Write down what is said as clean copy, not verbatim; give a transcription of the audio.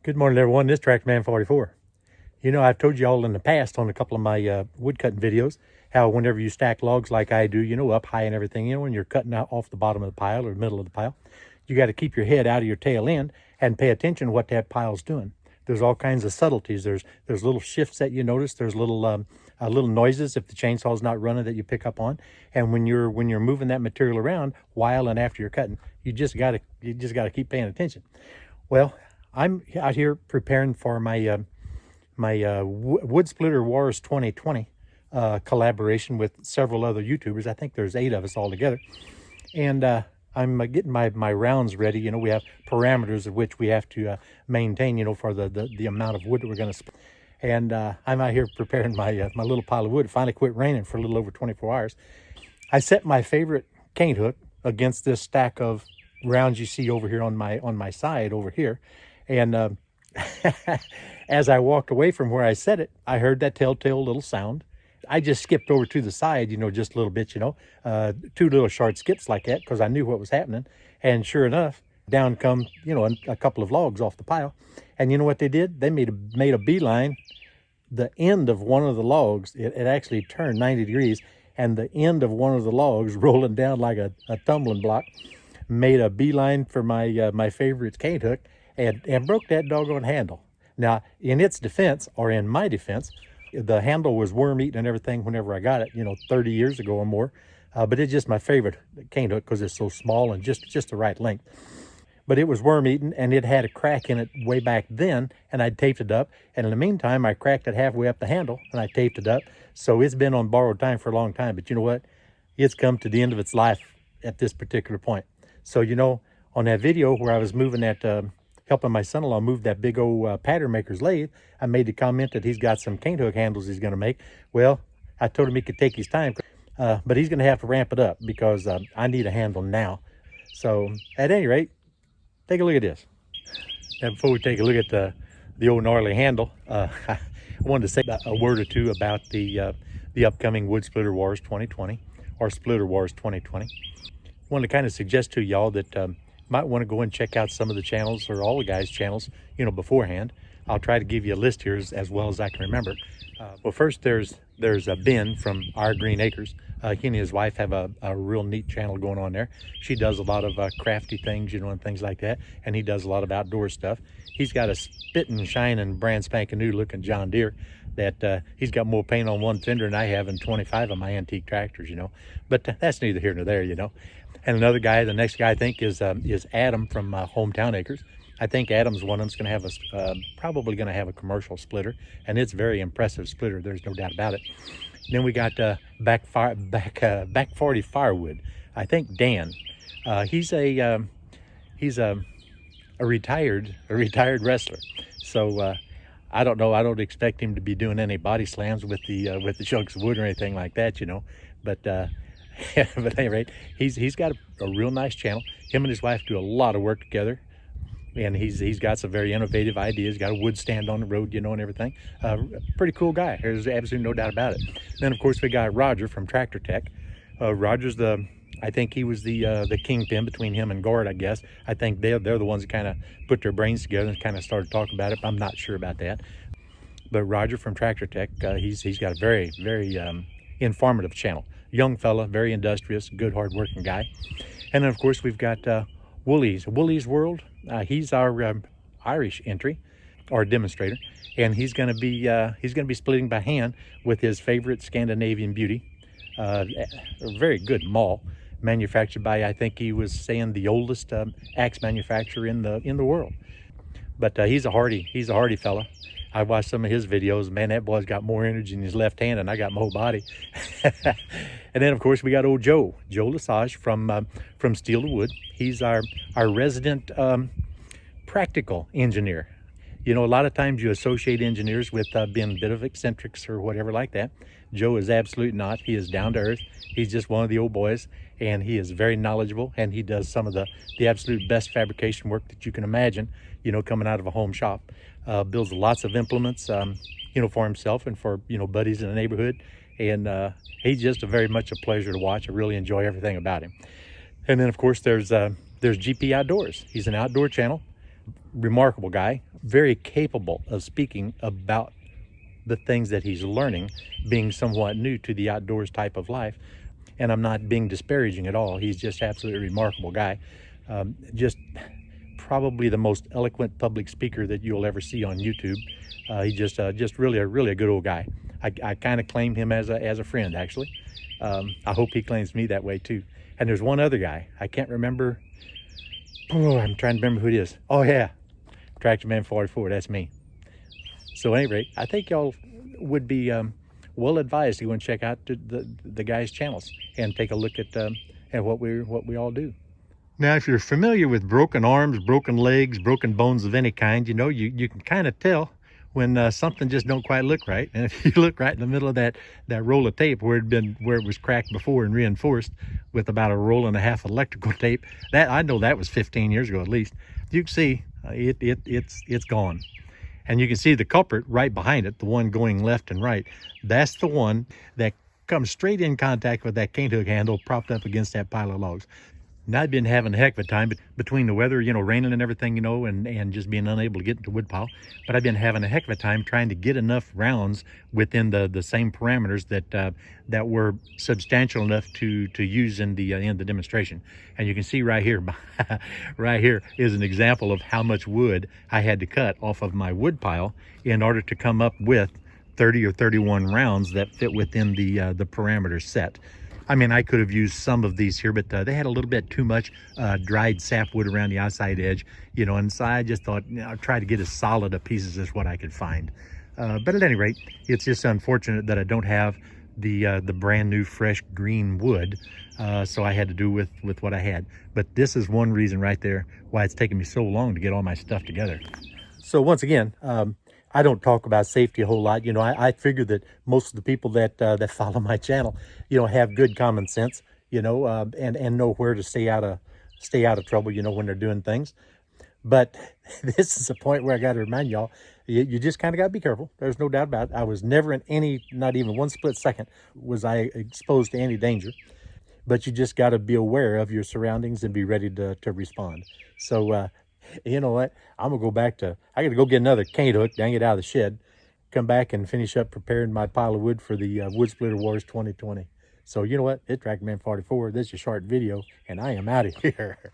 Good morning, everyone. This Tractor Man 44. You know, I've told you all in the past on a couple of my wood cutting videos how whenever you stack logs like I do, you know, up high and everything, you know, when you're cutting out off the bottom of the pile or middle of the pile, you got to keep your head out of your tail end and pay attention to what that pile's doing. There's all kinds of subtleties. There's little shifts that you notice. There's little noises if the chainsaw's not running that you pick up on. And when you're moving that material around while and after you're cutting, you just gotta keep paying attention. Well, I'm out here preparing for my Wood Splitter Wars 2020 collaboration with several other YouTubers. I think there's 8 of us all together. And I'm getting my rounds ready. You know, we have parameters of which we have to maintain, you know, for the amount of wood that we're going to split. And I'm out here preparing my little pile of wood. It finally quit raining for a little over 24 hours. I set my favorite cane hook against this stack of rounds you see over here on my side over here. And as I walked away from where I set it, I heard that telltale little sound. I just skipped over to the side, you know, just a little bit, you know, 2 little short skips like that because I knew what was happening. And sure enough, down come, you know, a couple of logs off the pile. And you know what they did? They made a beeline. The end of one of the logs, it actually turned 90 degrees, and the end of one of the logs rolling down like a tumbling block made a beeline for my favorite cane hook and broke that doggone handle. Now, in its defense, or in my defense, the handle was worm-eaten and everything whenever I got it, you know, 30 years ago or more. But it's just my favorite cane hook because it's so small and just the right length. But it was worm-eaten, and it had a crack in it way back then, and I taped it up. And in the meantime, I cracked it halfway up the handle, and I taped it up. So it's been on borrowed time for a long time. But you know what? It's come to the end of its life at this particular point. So, you know, on that video where I was moving that, helping my son-in-law move that big old pattern maker's lathe, I made the comment that he's got some cane hook handles he's going to make. Well, I told him he could take his time, but he's going to have to ramp it up because I need a handle now. So at any rate, take a look at this. Now, before we take a look at the old gnarly handle, I wanted to say a word or two about the upcoming Wood Splitter Wars 2020 or Splitter Wars 2020. I wanted to kind of suggest to y'all that might want to go and check out some of the channels or all the guys' channels, you know, beforehand. I'll try to give you a list here as well as I can remember. Well, first there's Ben from Our Green Acres. He and his wife have a real neat channel going on there. She does a lot of crafty things, you know, and things like that. And he does a lot of outdoor stuff. He's got a spitting, shining, brand spanking new looking John Deere that he's got more paint on one fender than I have in 25 of my antique tractors, you know. But that's neither here nor there, you know. And another guy, the next guy I think is Adam from Hometown Acres. I think Adam's one of them's going to have probably going to have a commercial splitter, and it's a very impressive splitter. There's no doubt about it. Then we got back 40 Firewood. I think Dan. He's a retired wrestler. So I don't know. I don't expect him to be doing any body slams with the chunks of wood or anything like that, you know. But but at any rate, he's got a real nice channel. Him and his wife do a lot of work together. And he's got some very innovative ideas. Got a wood stand on the road, you know, and everything. Pretty cool guy. There's absolutely no doubt about it. Then of course we got Roger from Tractor Tech. Roger's I think he was the kingpin between him and Gord, I guess. I think they're the ones that kind of put their brains together and kind of started talking about it. I'm not sure about that. But Roger from Tractor Tech, he's got a very informative channel. Young fella, very industrious, good, hard-working guy. And then of course we've got Woolys World. He's our Irish entry or demonstrator, and he's going to be splitting by hand with his favorite Scandinavian beauty, a very good Maul, manufactured by, I think he was saying, the oldest axe manufacturer in the world. But he's a hardy fella. I watched some of his videos. Man, that boy's got more energy in his left hand than I got my whole body. And then of course we got old Joe Lesage from Steel to Wood. He's our resident practical engineer. You know, a lot of times you associate engineers with being a bit of eccentrics or whatever like that. Joe is absolutely not. He is down to earth. He's just one of the old boys, and he is very knowledgeable, and he does some of the absolute best fabrication work that you can imagine, you know, coming out of a home shop. Builds lots of implements, you know, for himself and for, you know, buddies in the neighborhood. And he's just very much a pleasure to watch. I really enjoy everything about him. And then of course there's GP Outdoors. He's an outdoor channel, remarkable guy, very capable of speaking about the things that he's learning, being somewhat new to the outdoors type of life. And I'm not being disparaging at all. He's just absolutely remarkable guy. Just probably the most eloquent public speaker that you'll ever see on YouTube. He's just really a good old guy. I kind of claim him as a friend, actually. I hope he claims me that way too. And there's one other guy. I can't remember. Oh, I'm trying to remember who it is. Oh yeah, Tractor Man 44. That's me. So at any rate, I think y'all would be well advised to go and check out the guy's channels and take a look at what we all do. Now, if you're familiar with broken arms, broken legs, broken bones of any kind, you know, you can kind of tell when something just don't quite look right. And if you look right in the middle of that roll of tape where it was cracked before and reinforced with about a roll and a half of electrical tape, that I know that was 15 years ago at least. You can see it's gone. And you can see the culprit right behind it, the one going left and right. That's the one that comes straight in contact with that cane hook handle propped up against that pile of logs. And I've been having a heck of a time between the weather, you know, raining and everything, you know, and just being unable to get into woodpile. But I've been having a heck of a time trying to get enough rounds within the same parameters that were substantial enough to use in the demonstration. And you can see right here, right here is an example of how much wood I had to cut off of my woodpile in order to come up with 30 or 31 rounds that fit within the parameter set. I mean, I could have used some of these here, but they had a little bit too much dried sapwood around the outside edge, you know, and so I just thought, you know, I'll try to get as solid a pieces as what I could find. But at any rate, it's just unfortunate that I don't have the brand new fresh green wood, so I had to do with what I had. But this is one reason right there why it's taken me so long to get all my stuff together. So once again, I don't talk about safety a whole lot. You know, I figure that most of the people that follow my channel, you know, have good common sense, you know, and know where to stay out of trouble, you know, when they're doing things. But this is a point where I got to remind y'all, you just kind of got to be careful. There's no doubt about it. I was never in any, not even one split second, was I exposed to any danger. But you just got to be aware of your surroundings and be ready to respond. So, you know what? I'm going to go back to, I got to go get another cane hook, dang it, out of the shed, come back and finish up preparing my pile of wood for the Wood Splitter Wars 2020. So, you know what? It's Tractor Man 44. This is a short video, and I am out of here.